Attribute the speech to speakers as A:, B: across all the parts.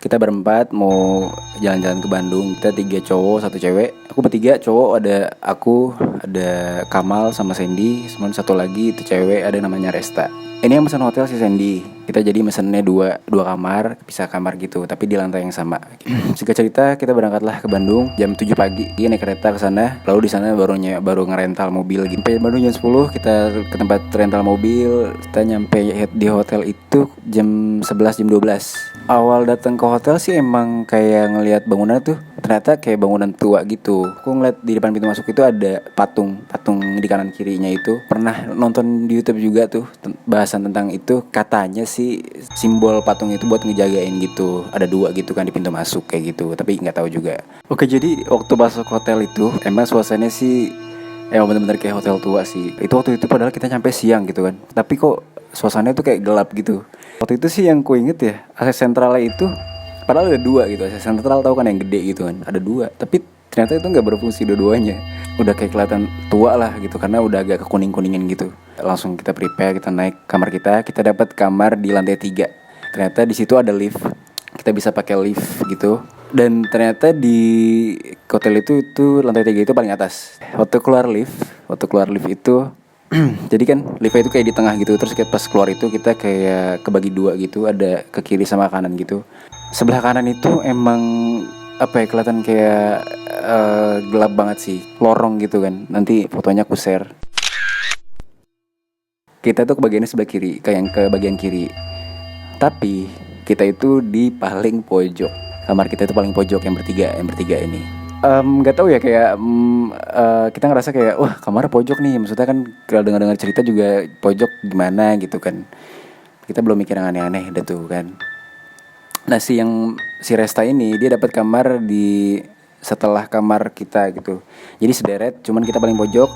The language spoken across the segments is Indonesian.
A: Kita berempat mau jalan-jalan ke Bandung. Kita 3 cowok, 1 cewek. Aku bertiga cowok, ada aku, ada Kamal sama Sandy. Sama satu lagi itu cewek, ada namanya Resta. Ini yang pesan hotel si Sandy. Kita jadi mesennya dua kamar, pisah kamar gitu, tapi di lantai yang sama. Singkat cerita, kita berangkatlah ke Bandung jam 7 pagi. Dia naik kereta ke sana. Lalu di sana baru ngerental mobil gitu. Sampai Bandung jam 10, kita ke tempat rental mobil. Kita nyampe di hotel itu jam 11, jam 12. Awal datang ke hotel sih emang kayak ngelihat bangunan tuh ternyata kayak bangunan tua gitu. Aku ngeliat di depan pintu masuk itu ada patung di kanan kirinya itu. Pernah nonton di YouTube juga tuh bahasan tentang itu. Katanya sih simbol patung itu buat ngejagain gitu. Ada 2 gitu kan di pintu masuk kayak gitu. Tapi nggak tahu juga. Oke, jadi waktu masuk hotel itu emang suasananya sih emang bener-bener kayak hotel tua sih. Itu waktu itu padahal kita nyampe siang gitu kan. Tapi kok suasananya tuh kayak gelap gitu. Waktu itu sih yang ku inget ya, AC sentralnya itu padahal ada 2 gitu. AC sentral tahu kan yang gede gitu kan, ada 2. Tapi ternyata itu nggak berfungsi dua-duanya. Udah kayak kelihatan tua lah gitu karena udah agak kekuning-kuningan gitu. Langsung kita prepare, kita naik kamar kita dapat kamar di lantai 3. Ternyata di situ ada lift. Kita bisa pakai lift gitu. Dan ternyata di hotel itu lantai 3 itu paling atas. Waktu keluar lift itu jadi kan liftnya itu kayak di tengah gitu. Terus pas keluar itu kita kayak kebagi 2 gitu. Ada ke kiri sama kanan gitu. Sebelah kanan itu emang apa ya, kelihatan kayak gelap banget sih, lorong gitu kan. Nanti fotonya aku share. Kita tuh ke bagiannya sebelah kiri, kayak yang ke bagian kiri. Tapi kita itu di paling pojok. Kamar kita itu paling pojok, yang bertiga ini. Nggak tahu ya, kayak kita ngerasa kayak wah kamar pojok nih. Maksudnya kan kalau dengar cerita juga pojok gimana gitu kan. Kita belum mikir yang aneh-aneh udah tuh kan. Nah si Resta ini dia dapat kamar di setelah kamar kita gitu. Jadi sederet, cuman kita paling pojok,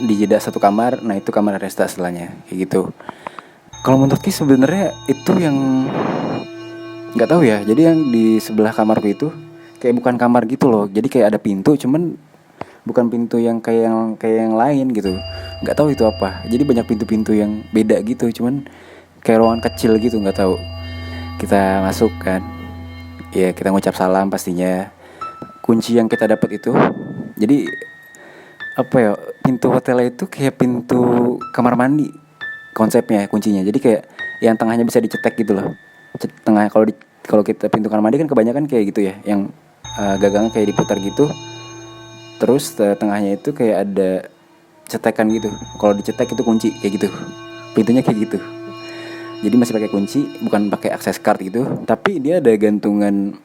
A: di jeda 1 kamar. Nah itu kamar Resta setelahnya kayak gitu. Kalau menurutku sebenarnya itu yang nggak tahu ya. Jadi yang di sebelah kamarku itu kayak bukan kamar gitu loh. Jadi kayak ada pintu, cuman bukan pintu yang kayak yang lain gitu. Nggak tahu itu apa. Jadi banyak pintu-pintu yang beda gitu. Cuman kayak ruangan kecil gitu, nggak tahu. Kita masuk kan, ya kita ngucap salam pastinya. Kunci yang kita dapat itu, jadi apa ya, pintu hotelnya itu kayak pintu kamar mandi konsepnya, kuncinya. Jadi kayak yang tengahnya bisa dicetek gitu loh. Tengah kalau kita pintu kamar mandi kan kebanyakan kayak gitu ya, yang gagangnya kayak diputar gitu. Terus tengahnya itu kayak ada cetekan gitu. Kalau dicetek itu kunci kayak gitu. Pintunya kayak gitu. Jadi masih pakai kunci, bukan pakai akses card gitu. Tapi dia ada gantungannya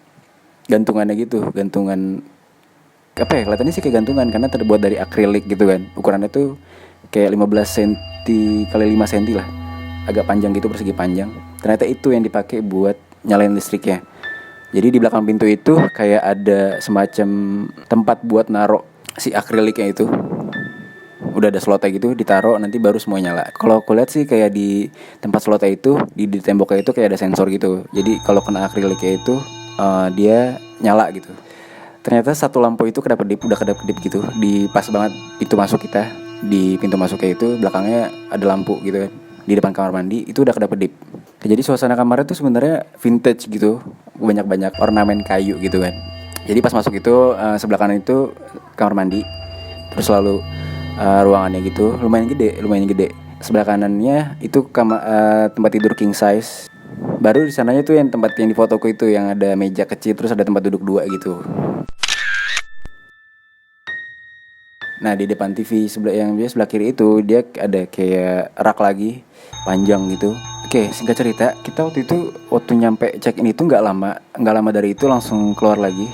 A: gitu, gantungan apa ya, kelihatannya sih kayak gantungan karena terbuat dari akrilik gitu kan. Ukurannya tuh kayak 15 cm kali 5 cm lah. Agak panjang gitu, persegi panjang. Ternyata itu yang dipakai buat nyalain listriknya. Jadi di belakang pintu itu kayak ada semacam tempat buat naruh si akriliknya itu. Udah ada slotnya gitu, ditaruh nanti baru semua nyala. Kalau aku lihat sih kayak di tempat slotnya itu, di temboknya itu kayak ada sensor gitu. Jadi kalau kena akriliknya itu dia nyala gitu. Ternyata satu lampu itu udah kedap-kedip gitu. Di pas banget pintu masuk kita, di pintu masuknya itu belakangnya ada lampu gitu kan. Di depan kamar mandi itu udah kedap-kedip. Jadi suasana kamarnya tuh sebenarnya vintage gitu. Banyak-banyak ornamen kayu gitu kan. Jadi pas masuk itu sebelah kanan itu kamar mandi. Terus lalu ruangannya gitu lumayan gede. Sebelah kanannya itu tempat tidur king size. Baru di sananya tuh yang tempat yang di fotoku itu yang ada meja kecil terus ada tempat duduk 2 gitu. Nah di depan TV sebelah kiri itu dia ada kayak rak lagi panjang gitu. Oke, singkat cerita kita waktu nyampe check in itu nggak lama dari itu langsung keluar lagi.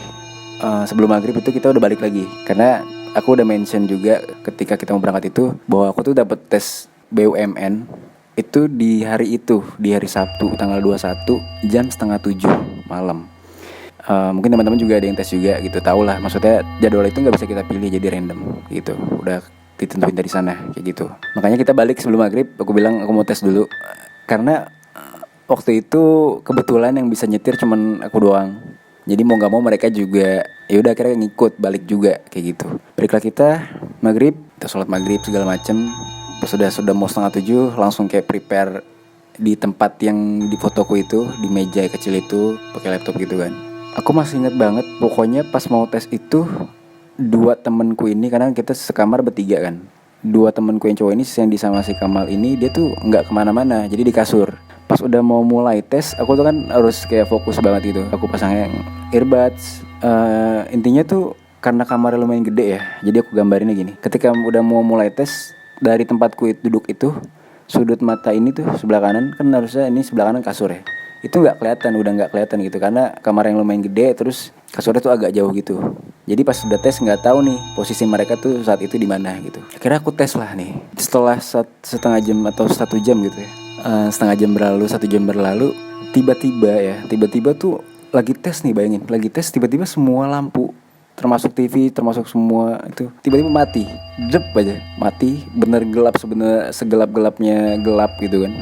A: Sebelum maghrib itu kita udah balik lagi karena aku udah mention juga ketika kita mau berangkat itu bahwa aku tuh dapat tes BUMN itu di hari Sabtu tanggal 21 jam 6:30 malam. Mungkin teman-teman juga ada yang tes juga gitu, tahu lah. Maksudnya jadwal itu nggak bisa kita pilih jadi random gitu, udah ditentuin dari sana kayak gitu. Makanya kita balik sebelum maghrib. Aku bilang aku mau tes dulu karena waktu itu kebetulan yang bisa nyetir cuman aku doang. Jadi mau nggak mau mereka juga ya udah akhirnya ngikut balik juga kayak gitu. Baliklah kita maghrib, kita sholat maghrib segala macem. Sudah mau 6:30 langsung kayak prepare di tempat yang di fotoku itu, di meja kecil itu pakai laptop gitu kan. Aku masih inget banget, pokoknya pas mau tes itu dua temenku ini, karena kita sekamar bertiga kan. Dua temenku yang cowok ini yang di sama si Kamal ini, dia tuh nggak kemana-mana, jadi di kasur. Pas udah mau mulai tes, aku tuh kan harus kayak fokus banget gitu. Aku pasang yang earbuds. Intinya tuh karena kamarnya lumayan gede ya, jadi aku gambarinnya gini. Ketika udah mau mulai tes, dari tempatku duduk itu, sudut mata ini tuh sebelah kanan, kan harusnya ini sebelah kanan kasur ya. Itu nggak kelihatan, udah nggak kelihatan gitu, karena kamar yang lumayan gede, terus kasurnya tuh agak jauh gitu. Jadi pas udah tes nggak tahu nih posisi mereka tuh saat itu di mana gitu. Akhirnya aku tes lah nih. Setelah setengah jam atau 1 jam gitu ya, setengah jam berlalu, 1 jam berlalu, tiba-tiba tuh lagi tes nih, bayangin, lagi tes tiba-tiba semua lampu, termasuk TV, termasuk semua itu tiba-tiba mati, jep aja mati, bener gelap, sebenarnya segelap-gelapnya gelap gitu kan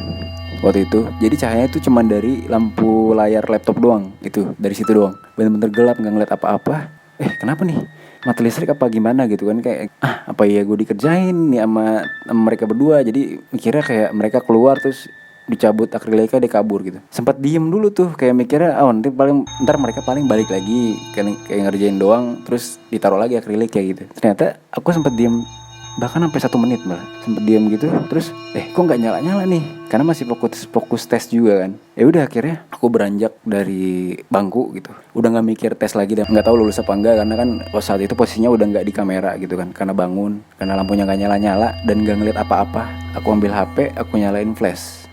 A: waktu itu. Jadi cahayanya itu cuma dari lampu layar laptop doang, itu dari situ doang, bener-bener gelap, nggak ngeliat apa-apa. Kenapa nih, mati listrik apa gimana gitu kan, kayak apa ya gue dikerjain nih sama mereka berdua. Jadi mikirnya kayak mereka keluar terus dicabut akriliknya, dia kabur gitu. Sempat diem dulu tuh, kayak mikirnya ntar mereka paling balik lagi kayak ngerjain doang, terus ditaruh lagi akrilik kayak gitu. Ternyata aku sempat diem bahkan sampai 1 menit malah, sempet diem gitu. Terus kok nggak nyala nih, karena masih fokus tes juga kan. Ya udah, akhirnya aku beranjak dari bangku gitu, udah nggak mikir tes lagi, dan nggak tahu lulus apa enggak, karena kan saat itu posisinya udah nggak di kamera gitu kan, karena bangun, karena lampunya nggak nyala dan nggak ngeliat apa-apa. Aku ambil HP, aku nyalain flash.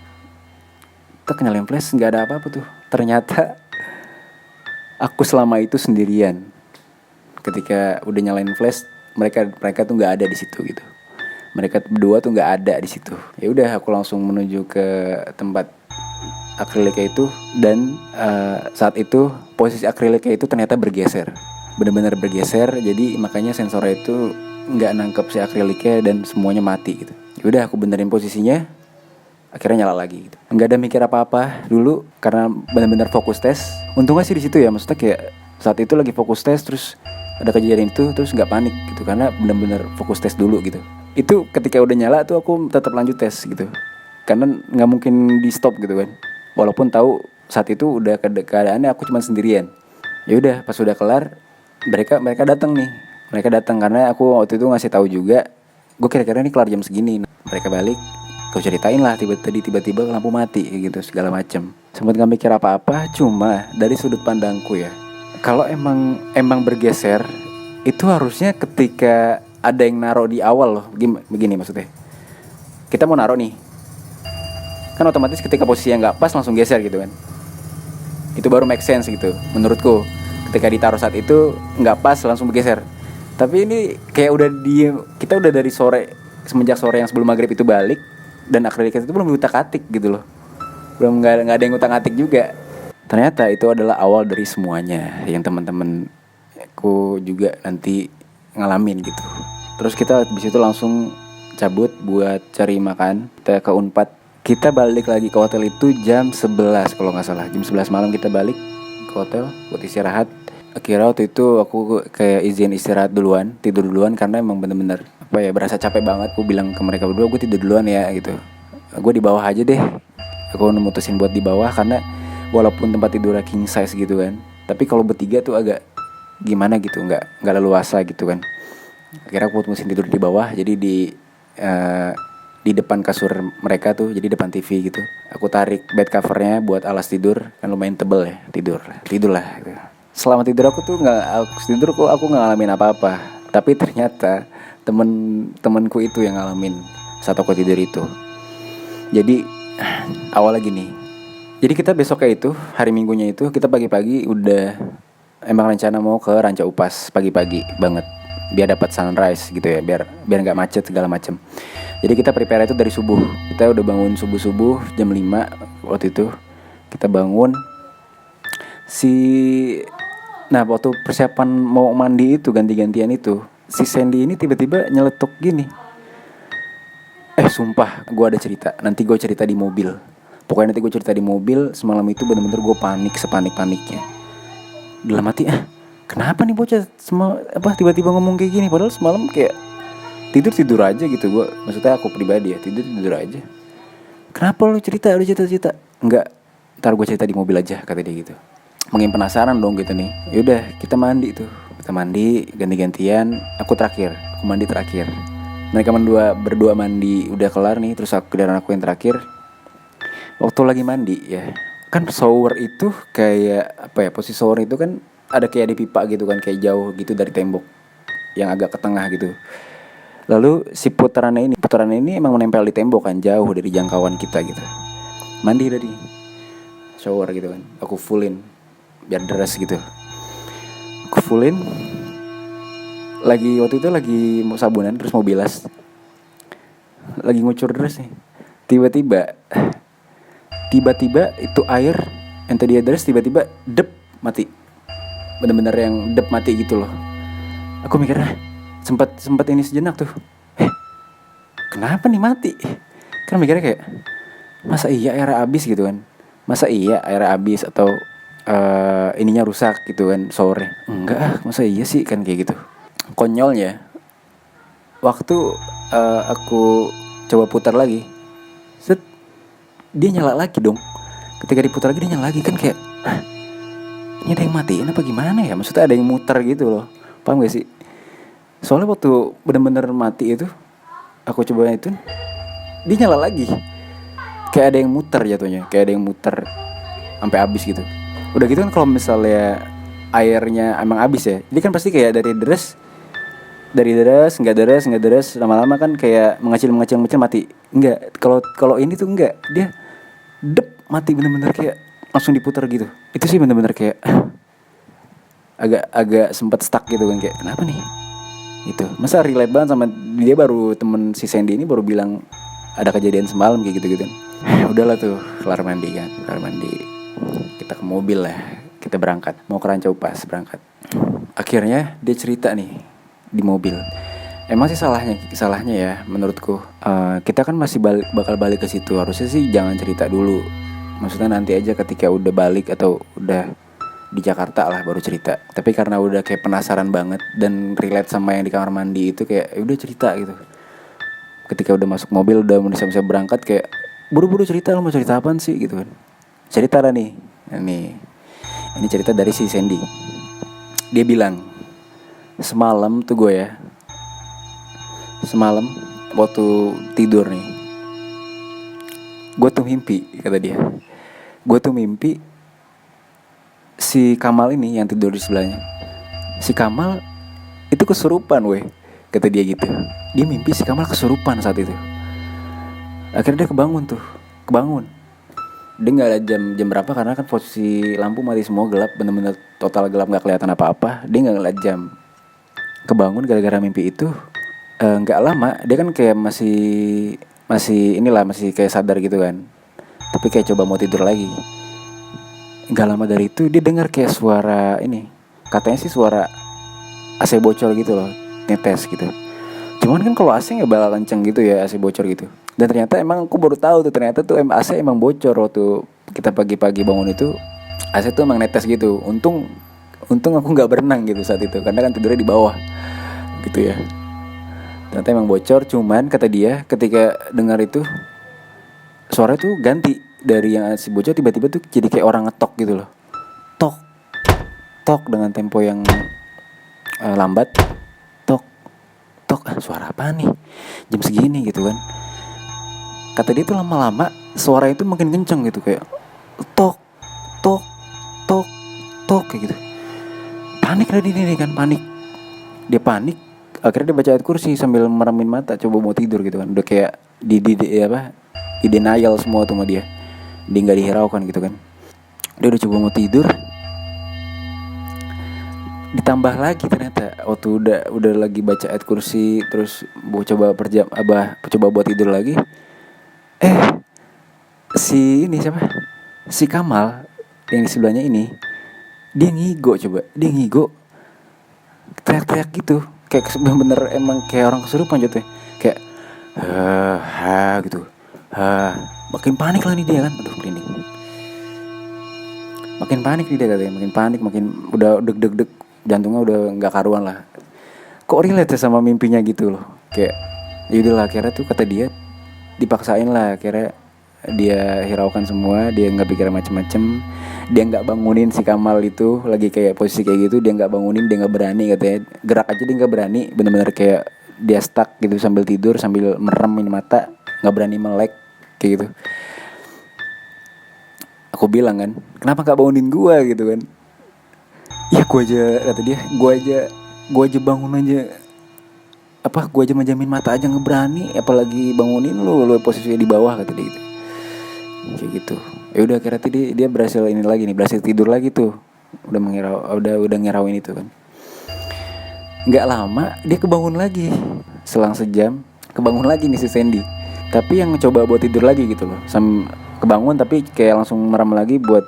A: Nyalain flash nggak ada apa-apa tuh. Ternyata aku selama itu sendirian. Ketika udah nyalain flash, mereka tuh nggak ada di situ gitu. Mereka berdua tuh nggak ada di situ. Ya udah, aku langsung menuju ke tempat akriliknya itu, dan saat itu posisi akriliknya itu ternyata bergeser, benar-benar bergeser. Jadi makanya sensornya itu nggak nangkep si akriliknya dan semuanya mati gitu. Ya udah, aku benerin posisinya, akhirnya nyala lagi gitu. Nggak ada mikir apa-apa dulu, karena benar-benar fokus tes. Untungnya sih di situ ya, maksudnya kayak saat itu lagi fokus tes, terus ada kejadian itu, terus nggak panik gitu, karena benar-benar fokus tes dulu gitu. Itu ketika udah nyala tuh aku tetap lanjut tes gitu, karena nggak mungkin di stop gitu kan, walaupun tahu saat itu udah keadaannya aku cuma sendirian. Ya udah, pas udah kelar, mereka datang nih. Mereka datang karena aku waktu itu ngasih tahu juga, gue kira-kira ini kelar jam segini. Mereka balik, aku ceritain lah tiba-tiba lampu mati gitu segala macem. Sempet nggak mikir apa-apa, cuma dari sudut pandangku ya, kalau emang bergeser itu harusnya ketika ada yang naruh di awal loh. Begini maksudnya, kita mau naruh nih, kan otomatis ketika posisinya nggak pas langsung geser gitu kan. Itu baru make sense gitu menurutku. Ketika ditaruh saat itu nggak pas langsung bergeser. Tapi ini kayak kita udah dari sore, semenjak sore yang sebelum maghrib itu balik, dan akrilik itu belum diutak-atik gitu loh, belum nggak ada yang utak-atik juga. Ternyata itu adalah awal dari semuanya yang teman-teman aku juga nanti ngalamin gitu. Terus kita habis itu langsung cabut buat cari makan. Kita ke Unpad. Kita balik lagi ke hotel itu jam 11 kalau nggak salah. Jam 11 malam kita balik ke hotel buat istirahat. Akhirnya waktu itu aku kayak izin istirahat duluan, tidur duluan, karena emang bener-bener berasa capek banget. Aku bilang ke mereka berdua, gue tidur duluan ya gitu. Gue di bawah aja deh. Aku memutusin buat di bawah, karena walaupun tempat tidurnya king size gitu kan, tapi kalau bertiga tuh agak gimana gitu, nggak leluasa gitu kan. Akhirnya aku mutusin tidur di bawah, jadi di depan kasur mereka tuh, jadi depan TV gitu. Aku tarik bed covernya buat alas tidur, kan lumayan tebel ya, tidur lah gitu. Selama tidur aku nggak ngalamin apa-apa, tapi ternyata temenku itu yang ngalamin saat aku tidur itu. Jadi awalnya gini. Jadi kita besoknya itu, hari Minggunya itu, kita pagi-pagi udah emang rencana mau ke Ranca Upas pagi-pagi banget, biar dapat sunrise gitu ya, biar nggak macet segala macam. Jadi kita prepare itu dari subuh. Kita udah bangun subuh jam 5 waktu itu. Kita bangun. Waktu persiapan mau mandi itu, ganti-gantian itu, si Sandy ini tiba-tiba nyeletuk gini. Sumpah, gue ada cerita. Nanti gue cerita di mobil. Pokoknya nanti gue cerita di mobil. Semalam itu bener-bener gue panik, sepanik-paniknya. Dalam hati, kenapa nih bocah tiba-tiba ngomong kayak gini. Padahal semalam kayak tidur aja gitu. Maksudnya aku pribadi ya, tidur aja. Kenapa lu cerita, udah cerita? Enggak, ntar gue cerita di mobil aja, kata dia gitu. Makin penasaran dong gitu nih. Yaudah kita mandi tuh. Kita mandi ganti-gantian. Aku mandi terakhir. Mereka berdua mandi udah kelar nih. Terus aku dan aku yang terakhir. Waktu lagi mandi ya, kan shower itu kayak apa ya, posisi shower itu kan ada kayak di pipa gitu kan, kayak jauh gitu dari tembok yang agak ke tengah gitu. Lalu si putaran ini emang menempel di tembok kan, jauh dari jangkauan kita gitu. Mandi tadi, shower gitu kan, aku fullin biar deras gitu. Aku fullin. Waktu itu lagi mau sabunan, terus mau bilas, lagi ngucur deras nih. Tiba-tiba itu air yang tadi deras tiba-tiba dep mati. Bener-bener yang dep mati gitu loh. Aku mikirnya sempat ini sejenak tuh. Kenapa nih mati? Kan mikirnya kayak, masa iya air habis gitu kan? Masa iya air habis atau ininya rusak gitu kan showernya? Enggak, masa iya sih kan kayak gitu. Konyolnya, waktu aku coba putar lagi, set, dia nyala lagi dong. Ketika diputar lagi dia nyala lagi, kan kayak, ini ada yang matiin apa gimana ya? Maksudnya ada yang muter gitu loh. Paham gak sih? Soalnya waktu bener-bener mati itu, aku coba itu, dia nyala lagi. Kayak ada yang muter jatuhnya, kayak ada yang muter sampai habis gitu. Udah gitu kan kalau misalnya airnya emang habis ya, jadi kan pasti kayak dari deras nggak deras, lama-lama kan kayak mengecil mati. Enggak, kalau ini tuh enggak, dia dep mati bener-bener kayak langsung diputar gitu. Itu sih bener-bener kayak agak sempat stuck gitu kan, kayak kenapa nih? Itu masa relate banget sama dia, baru temen si Sandy ini baru bilang ada kejadian semalam kayak gitu. Udahlah tuh, kelar mandi, kita ke mobil lah, kita berangkat mau ke Rancau Pas berangkat. Akhirnya dia cerita nih di mobil. Emang sih salahnya ya menurutku, kita kan masih bakal balik ke situ. Harusnya sih jangan cerita dulu, maksudnya nanti aja ketika udah balik atau udah di Jakarta lah baru cerita. Tapi karena udah kayak penasaran banget dan relate sama yang di kamar mandi itu, kayak udah cerita gitu. Ketika udah masuk mobil, udah bisa berangkat, kayak buru-buru cerita. Lo mau cerita apaan sih gitu kan? Cerita lah nih. Ini cerita dari si Sandy. Dia bilang, semalam tuh gue ya, semalam waktu tidur nih, gue tuh mimpi, kata dia. Gue tuh mimpi si Kamal ini yang tidur di sebelahnya. Si Kamal itu kesurupan weh, kata dia gitu. Dia mimpi si Kamal kesurupan saat itu. Akhirnya dia kebangun. Dia gak ada jam berapa, karena kan posisi lampu mati semua, gelap, bener-bener total gelap, gak kelihatan apa-apa. Dia gak ngeliat jam. Kebangun gara-gara mimpi itu. Gak lama, dia kan kayak masih kayak sadar gitu kan. Tapi kayak coba mau tidur lagi. Gak lama dari itu dia dengar kayak suara ini, katanya sih suara AC bocor gitu loh, netes gitu. Cuman kan kalau AC gak bakal kenceng gitu ya, AC bocor gitu. Dan ternyata emang aku baru tahu tuh, ternyata tuh AC emang bocor waktu kita pagi-pagi bangun itu. AC tuh emang netes gitu. Untung aku gak berenang gitu saat itu, karena kan tidurnya di bawah gitu ya. Ternyata emang bocor. Cuman kata dia ketika dengar itu, suara tuh ganti. Dari yang AC bocor tiba-tiba tuh jadi kayak orang ngetok gitu loh. Tok dengan tempo yang lambat. Tok. Suara apa nih jam segini gitu kan. Kata dia tuh lama-lama suara itu makin kenceng gitu, kayak tok kayak gitu. Panik lah dia kan, Dia panik. Akhirnya dia baca ayat kursi sambil meremin mata, coba mau tidur gitu kan. Udah kayak di denial semua tuh sama dia. Dia gak dihiraukan gitu kan. Dia udah coba mau tidur, ditambah lagi ternyata waktu udah lagi baca ayat kursi, terus coba buat tidur lagi. Si Kamal yang di sebelahnya ini, dia ngigo, teriak-teriak gitu, kayak bener-bener emang kayak orang kesurupan jatuhnya, kayak gitu. Makin panik lah nih dia kan. Aduh, merinding. Makin panik nih dia katanya, makin udah deg-deg, jantungnya udah gak karuan lah. Kok relate sama mimpinya gitu loh. Kayak yaudahlah, akhirnya tuh kata dia dipaksain lah, akhirnya dia hiraukan semua, dia nggak pikir macem-macem. Dia nggak bangunin si Kamal itu lagi kayak posisi kayak gitu, dia nggak bangunin, dia nggak berani katanya, gerak aja dia nggak berani, benar-benar kayak dia stuck gitu sambil tidur, sambil meremin mata, nggak berani melek kayak gitu. Aku bilang kan, kenapa nggak bangunin gua gitu kan? Ya gua aja, kata dia, gua aja bangun aja, apa gua aja menjamin mata aja nggak berani, apalagi bangunin lu posisinya di bawah, kata dia gitu. Kayak gitu. Ya udah akhirnya dia berhasil ini lagi nih, berhasil tidur lagi tuh. Udah ngirauin itu kan. Nggak lama dia kebangun lagi. Selang sejam kebangun lagi nih si Sandy. Tapi yang coba buat tidur lagi gitu loh. Kebangun tapi kayak langsung merem lagi buat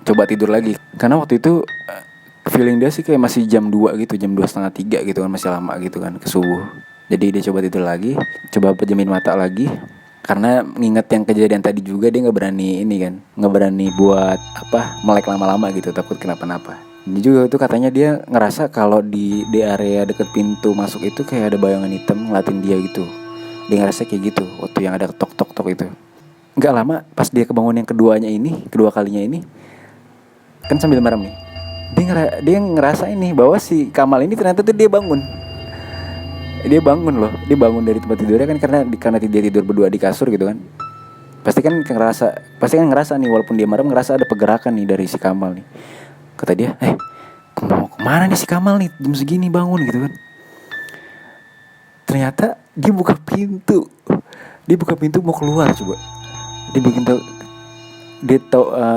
A: coba tidur lagi. Karena waktu itu feeling dia sih kayak masih jam 2 gitu, jam 2:30, 3 gitu kan, masih lama gitu kan ke subuh. Jadi dia coba tidur lagi, coba pejamin mata lagi. Karena nginget yang kejadian tadi juga, dia nggak berani ini kan, nggak berani buat melek lama-lama gitu, takut kenapa-napa. Ini juga tuh katanya dia ngerasa kalau di area deket pintu masuk itu kayak ada bayangan hitam ngeliatin dia gitu. Dia ngerasa kayak gitu waktu yang ada tok itu. Nggak lama pas dia kebangun yang kedua kalinya ini, kan sambil merem nih. Dia ngerasa ini bahwa si Kamal ini ternyata tuh dia bangun loh, dari tempat tidurnya kan, karena dia tidur berdua di kasur gitu kan. Pasti kan ngerasa nih, walaupun dia merem, ngerasa ada pergerakan nih dari si Kamal nih. Kata dia, mau kemana nih si Kamal nih jam segini bangun gitu kan. Ternyata dia buka pintu mau keluar coba.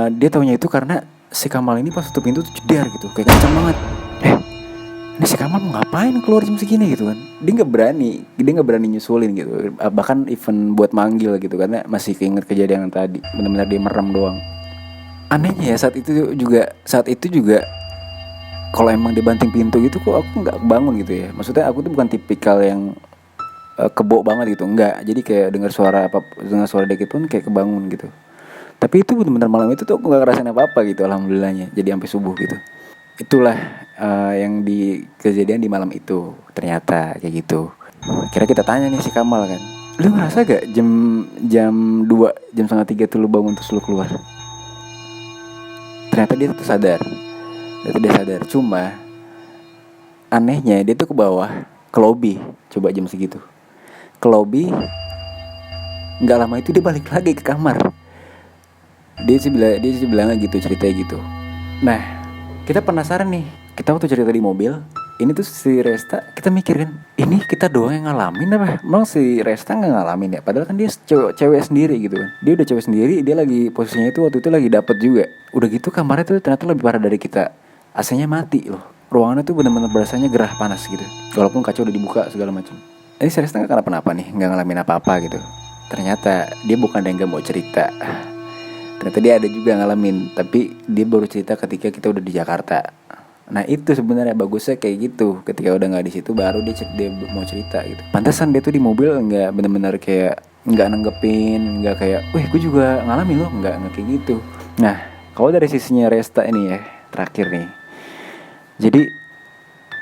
A: Dia taunya itu karena si Kamal ini pas tutup pintu tuh jedar gitu, kayak kencang banget. Ini si Kamal mau ngapain keluar jam segini gitu kan. Dia nggak berani nyusulin gitu, bahkan even buat manggil gitu, karena masih keinget kejadian yang tadi. Benar-benar dia merem doang. Anehnya ya saat itu juga kalau emang dibanting pintu gitu kok aku nggak bangun gitu ya. Maksudnya aku tuh bukan tipikal yang kebo banget gitu, enggak. Jadi kayak dengar suara dikit pun kayak kebangun gitu. Tapi itu benar-benar malam itu tuh aku nggak ngerasain apa-apa gitu, alhamdulillahnya. Jadi sampai subuh gitu. Itulah yang kejadian di malam itu, ternyata kayak gitu. Kira kita tanya nih si Kamal kan, lu ngerasa gak jam 2, jam 2:30 tuh lu bangun terus lu keluar? Ternyata dia tuh sadar. Cuma anehnya dia tuh ke bawah, ke lobby, coba jam segitu. Ke lobby, gak lama itu dia balik lagi ke kamar. Dia sih bilang gitu, ceritanya gitu. Nah, kita penasaran nih. Kita waktu cerita di mobil, ini tuh si Resta, kita mikirin, ini kita doang yang ngalamin apa? Emang si Resta gak ngalamin ya? Padahal kan dia cewek sendiri gitu kan. Dia udah cewek sendiri, dia lagi posisinya itu waktu itu lagi dapet juga. Udah gitu kamarnya tuh ternyata lebih parah dari kita. AC-nya mati loh. Ruangannya tuh benar-benar berasanya gerah panas gitu. Walaupun kaca udah dibuka segala macam. Ini si Resta gak kenapa-napa nih, gak ngalamin apa-apa gitu. Ternyata dia bukan yang gak mau cerita. Ternyata dia ada juga ngalamin, tapi dia baru cerita ketika kita udah di Jakarta. Nah itu sebenarnya bagusnya kayak gitu. Ketika udah nggak di situ baru dia mau cerita gitu. Pantesan dia tuh di mobil nggak benar-benar kayak nggak nanggepin, nggak kayak, gue juga ngalamin loh, nggak kayak gitu. Nah kalau dari sisinya Resta ini ya, terakhir nih. Jadi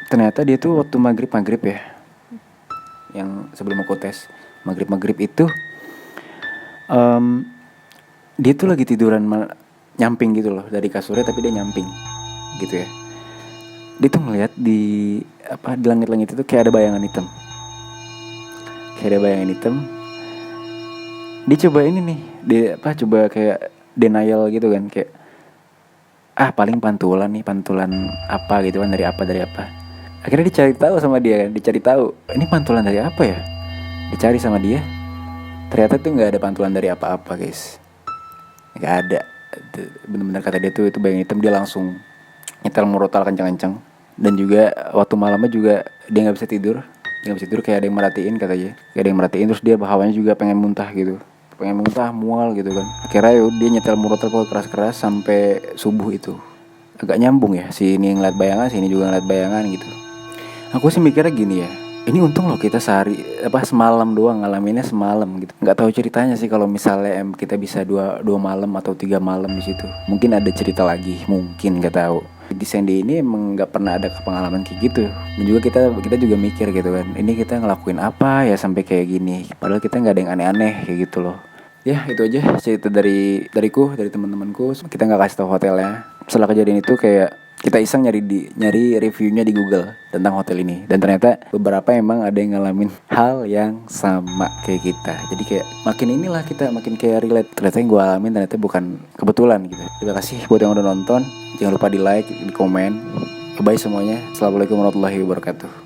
A: ternyata dia tuh waktu maghrib ya, yang sebelum aku tes maghrib itu, dia tuh lagi tiduran nyamping gitu loh dari kasurnya, tapi dia nyamping gitu ya. Dia tuh ngeliat di langit-langit itu kayak ada bayangan hitam. Dia coba ini nih, coba kayak denial gitu kan, kayak paling pantulan apa gitu kan, dari apa. Akhirnya dicari tahu sama dia kan, ini pantulan dari apa ya? Dicari sama dia. Ternyata tuh nggak ada pantulan dari apa-apa guys. Nggak ada. Benar-benar kata dia tuh itu bayangan hitam. Dia langsung nyetel murotal kencang-kencang. Dan juga waktu malamnya juga dia nggak bisa tidur kayak ada yang merhatiin katanya. Kayak ada yang merhatiin, terus dia hawanya juga pengen muntah gitu. Mual gitu kan. Akhirnya dia nyetel murotal keras-keras sampai subuh itu. Agak nyambung ya, si ini ngeliat bayangan, si ini juga ngeliat bayangan gitu. Aku sih mikirnya gini ya, ini untung loh kita semalam doang, ngalaminnya semalam gitu. Nggak tahu ceritanya sih kalau misalnya kita bisa dua malam atau 3 malam di situ. Mungkin ada cerita lagi, mungkin nggak tahu. Di Sandy ini emang nggak pernah ada pengalaman kayak gitu. Dan juga kita juga mikir gitu kan, ini kita ngelakuin apa ya sampai kayak gini. Padahal kita nggak ada yang aneh-aneh kayak gitu loh. Ya itu aja cerita dariku, dari teman-temanku. Kita nggak kasih tahu hotelnya. Setelah kejadian itu kayak kita iseng nyari reviewnya di Google tentang hotel ini, dan ternyata beberapa emang ada yang ngalamin hal yang sama kayak kita. Jadi kayak makin kayak relate. Ternyata yang gue alamin ternyata bukan kebetulan gitu. Terima kasih buat yang udah nonton. Jangan lupa di like, di komen. Bye semuanya. Assalamualaikum warahmatullahi wabarakatuh.